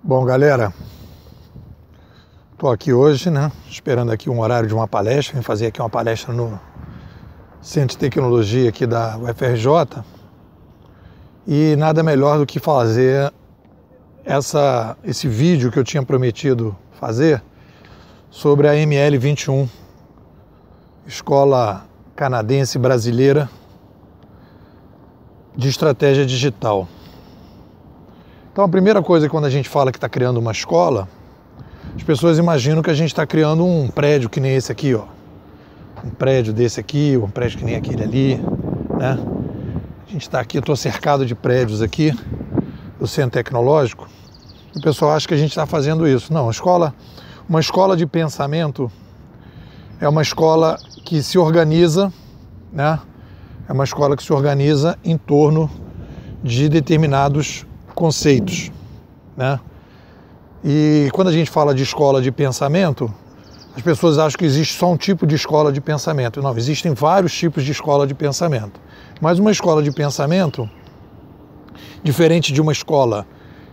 Bom, galera, estou aqui hoje, esperando aqui um horário de uma palestra, vim fazer aqui uma palestra no Centro de Tecnologia aqui da UFRJ e nada melhor do que fazer esse vídeo que eu tinha prometido fazer sobre a ML21, Escola Canadense Brasileira de Estratégia Digital. Então a primeira coisa, quando a gente fala que está criando uma escola, as pessoas imaginam que a gente está criando um prédio que nem esse aqui, ó. Um prédio desse aqui, um prédio que nem aquele ali, né? A gente está aqui, eu estou cercado de prédios aqui do Centro Tecnológico, e o pessoal acha que a gente está fazendo isso. Não, uma escola de pensamento é uma escola que se organiza, né? É uma escola que se organiza em torno de determinados conceitos, né? E quando a gente fala de escola de pensamento, as pessoas acham que existe só um tipo de escola de pensamento. Não, existem vários tipos de escola de pensamento. Mas uma escola de pensamento, diferente de uma escola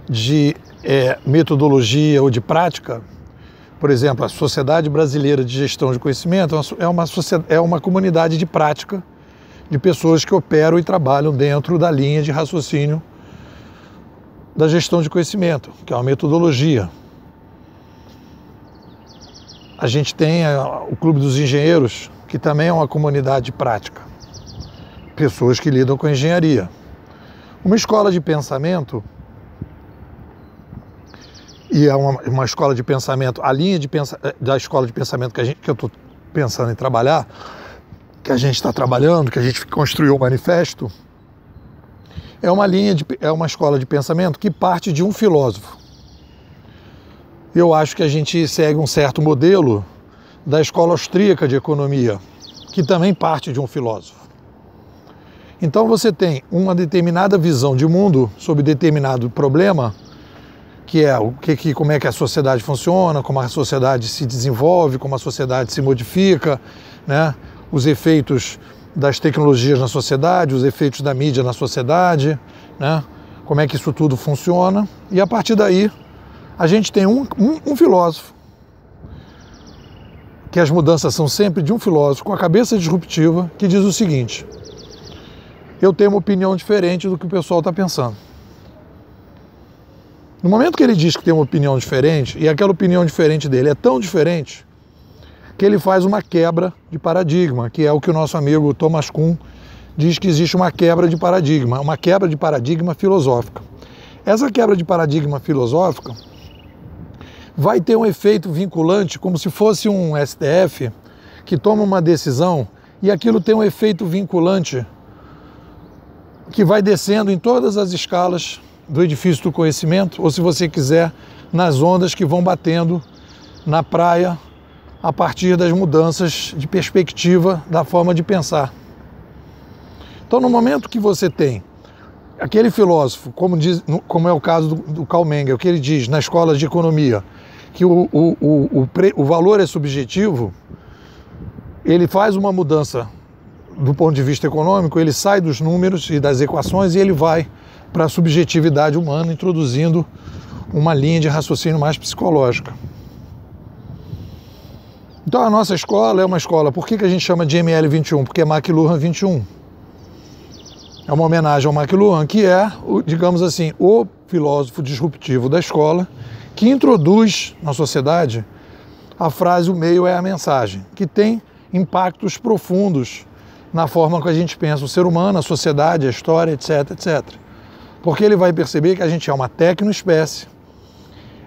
de metodologia ou de prática, por exemplo, a Sociedade Brasileira de Gestão de Conhecimento é uma comunidade de prática de pessoas que operam e trabalham dentro da linha de raciocínio da gestão de conhecimento, que é uma metodologia. A gente tem o Clube dos Engenheiros, que também é uma comunidade de prática, pessoas que lidam com engenharia. Uma escola de pensamento, e é uma escola de pensamento, a linha da escola de pensamento que eu estou pensando em trabalhar, que a gente está trabalhando, que a gente construiu o manifesto, é uma escola de pensamento que parte de um filósofo. Eu acho que a gente segue um certo modelo da escola austríaca de economia, que também parte de um filósofo. Então você tem uma determinada visão de mundo sobre determinado problema, que é como é que a sociedade funciona, como a sociedade se desenvolve, como a sociedade se modifica, né? Os efeitos das tecnologias na sociedade, os efeitos da mídia na sociedade, né? Como é que isso tudo funciona. E a partir daí, a gente tem um filósofo, que as mudanças são sempre de um filósofo com a cabeça disruptiva, que diz o seguinte: eu tenho uma opinião diferente do que o pessoal está pensando. No momento que ele diz que tem uma opinião diferente, e aquela opinião diferente dele é tão diferente, que ele faz uma quebra de paradigma, que é o que o nosso amigo Thomas Kuhn diz, que existe uma quebra de paradigma filosófica. Essa quebra de paradigma filosófica vai ter um efeito vinculante, como se fosse um STF que toma uma decisão e aquilo tem um efeito vinculante que vai descendo em todas as escalas do edifício do conhecimento, ou se você quiser, nas ondas que vão batendo na praia a partir das mudanças de perspectiva da forma de pensar. Então, no momento que você tem aquele filósofo, como é o caso do Karl Menger, que ele diz na escola de economia, que o valor é subjetivo, ele faz uma mudança do ponto de vista econômico, ele sai dos números e das equações e ele vai para a subjetividade humana, introduzindo uma linha de raciocínio mais psicológica. Então a nossa escola é uma escola, por que a gente chama de ML21? Porque é McLuhan 21. É uma homenagem ao McLuhan, que é, digamos assim, o filósofo disruptivo da escola, que introduz na sociedade a frase "o meio é a mensagem", que tem impactos profundos na forma que a gente pensa o ser humano, a sociedade, a história, etc, etc. Porque ele vai perceber que a gente é uma tecnoespécie.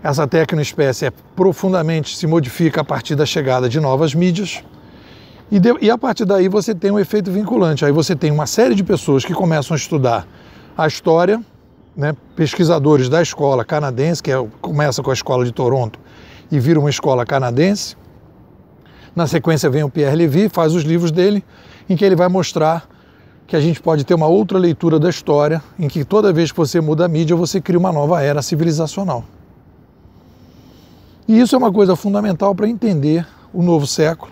Essa tecnoespécie profundamente se modifica a partir da chegada de novas mídias e a partir daí você tem um efeito vinculante. Aí você tem uma série de pessoas que começam a estudar a história, né, pesquisadores da escola canadense, começa com a escola de Toronto e vira uma escola canadense. Na sequência vem o Pierre Levy, faz os livros dele, em que ele vai mostrar que a gente pode ter uma outra leitura da história, em que toda vez que você muda a mídia, você cria uma nova era civilizacional. E isso é uma coisa fundamental para entender o novo século,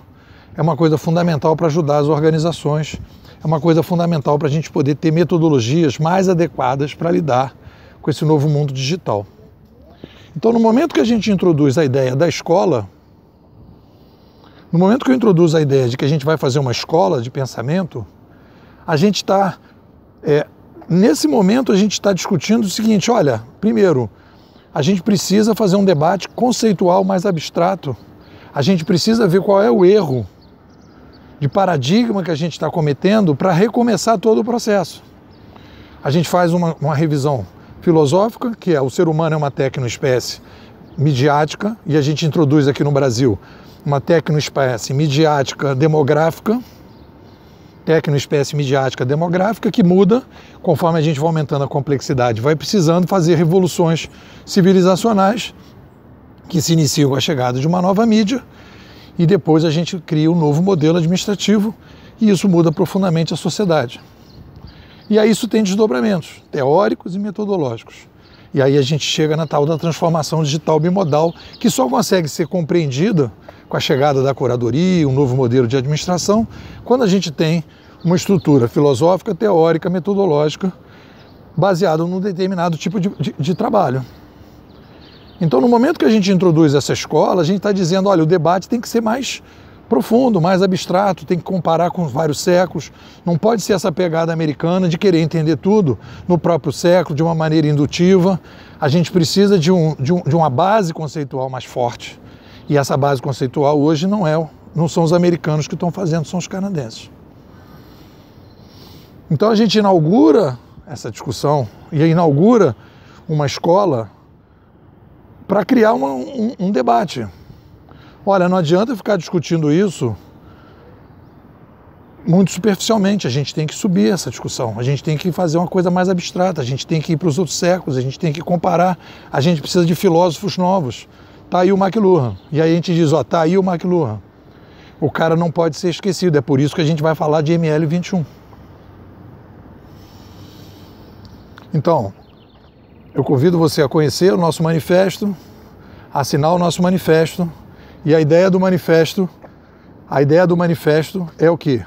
é uma coisa fundamental para ajudar as organizações, é uma coisa fundamental para a gente poder ter metodologias mais adequadas para lidar com esse novo mundo digital. Então, no momento que a gente introduz a ideia da escola, no momento que eu introduzo a ideia de que a gente vai fazer uma escola de pensamento, a gente está, nesse momento a gente está discutindo o seguinte, olha, primeiro, a gente precisa fazer um debate conceitual mais abstrato, a gente precisa ver qual é o erro de paradigma que a gente está cometendo para recomeçar todo o processo. A gente faz uma revisão filosófica, que é o ser humano é uma tecnoespécie midiática, e a gente introduz aqui no Brasil uma tecnoespécie midiática demográfica, que muda conforme a gente vai aumentando a complexidade, vai precisando fazer revoluções civilizacionais que se iniciam com a chegada de uma nova mídia e depois a gente cria um novo modelo administrativo e isso muda profundamente a sociedade. E aí isso tem desdobramentos teóricos e metodológicos. E aí a gente chega na tal da transformação digital bimodal, que só consegue ser compreendida com a chegada da curadoria, um novo modelo de administração, quando a gente tem uma estrutura filosófica, teórica, metodológica, baseada num determinado tipo de trabalho. Então, no momento que a gente introduz essa escola, a gente está dizendo, olha, o debate tem que ser mais profundo, mais abstrato, tem que comparar com vários séculos, não pode ser essa pegada americana de querer entender tudo no próprio século, de uma maneira indutiva. A gente precisa de uma base conceitual mais forte. E essa base conceitual hoje não são os americanos que estão fazendo, são os canadenses. Então a gente inaugura essa discussão e inaugura uma escola para criar um debate. Olha, não adianta ficar discutindo isso muito superficialmente, a gente tem que subir essa discussão, a gente tem que fazer uma coisa mais abstrata, a gente tem que ir para os outros séculos, a gente tem que comparar, a gente precisa de filósofos novos. Tá aí o McLuhan. E aí a gente diz, ó, tá aí o McLuhan. O cara não pode ser esquecido, é por isso que a gente vai falar de ML21. Então, eu convido você a conhecer o nosso manifesto, assinar o nosso manifesto, e a ideia do manifesto é o quê?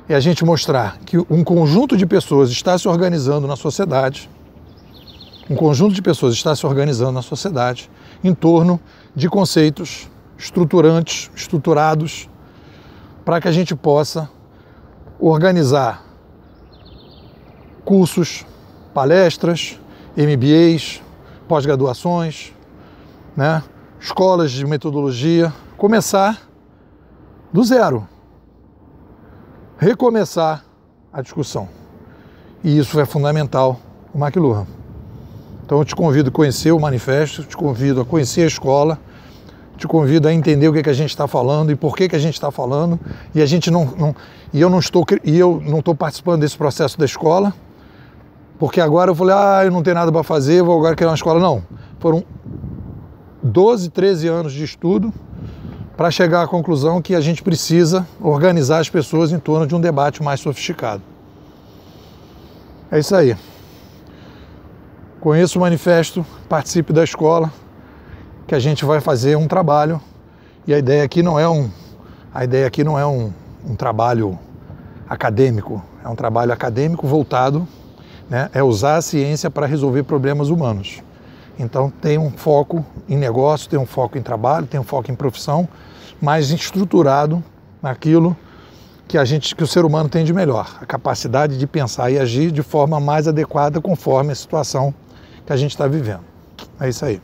É a gente mostrar que um conjunto de pessoas está se organizando na sociedade, em torno de conceitos estruturantes, estruturados, para que a gente possa organizar cursos, palestras, MBAs, pós-graduações, né? Escolas de metodologia, começar do zero, recomeçar a discussão. E isso é fundamental o McLuhan. Então eu te convido a conhecer o manifesto, te convido a conhecer a escola, te convido a entender o que a gente está falando e por que a gente está falando. E eu não estou participando desse processo da escola, porque agora eu falei, eu não tenho nada para fazer, vou agora criar uma escola. Não, foram 12, 13 anos de estudo para chegar à conclusão que a gente precisa organizar as pessoas em torno de um debate mais sofisticado. É isso aí. Conheça o manifesto, participe da escola, que a gente vai fazer um trabalho. E a ideia aqui não é um trabalho acadêmico, é um trabalho acadêmico voltado, né, é usar a ciência para resolver problemas humanos. Então tem um foco em negócio, tem um foco em trabalho, tem um foco em profissão, mas estruturado naquilo que o ser humano tem de melhor, a capacidade de pensar e agir de forma mais adequada conforme a situação que a gente está vivendo. É isso aí.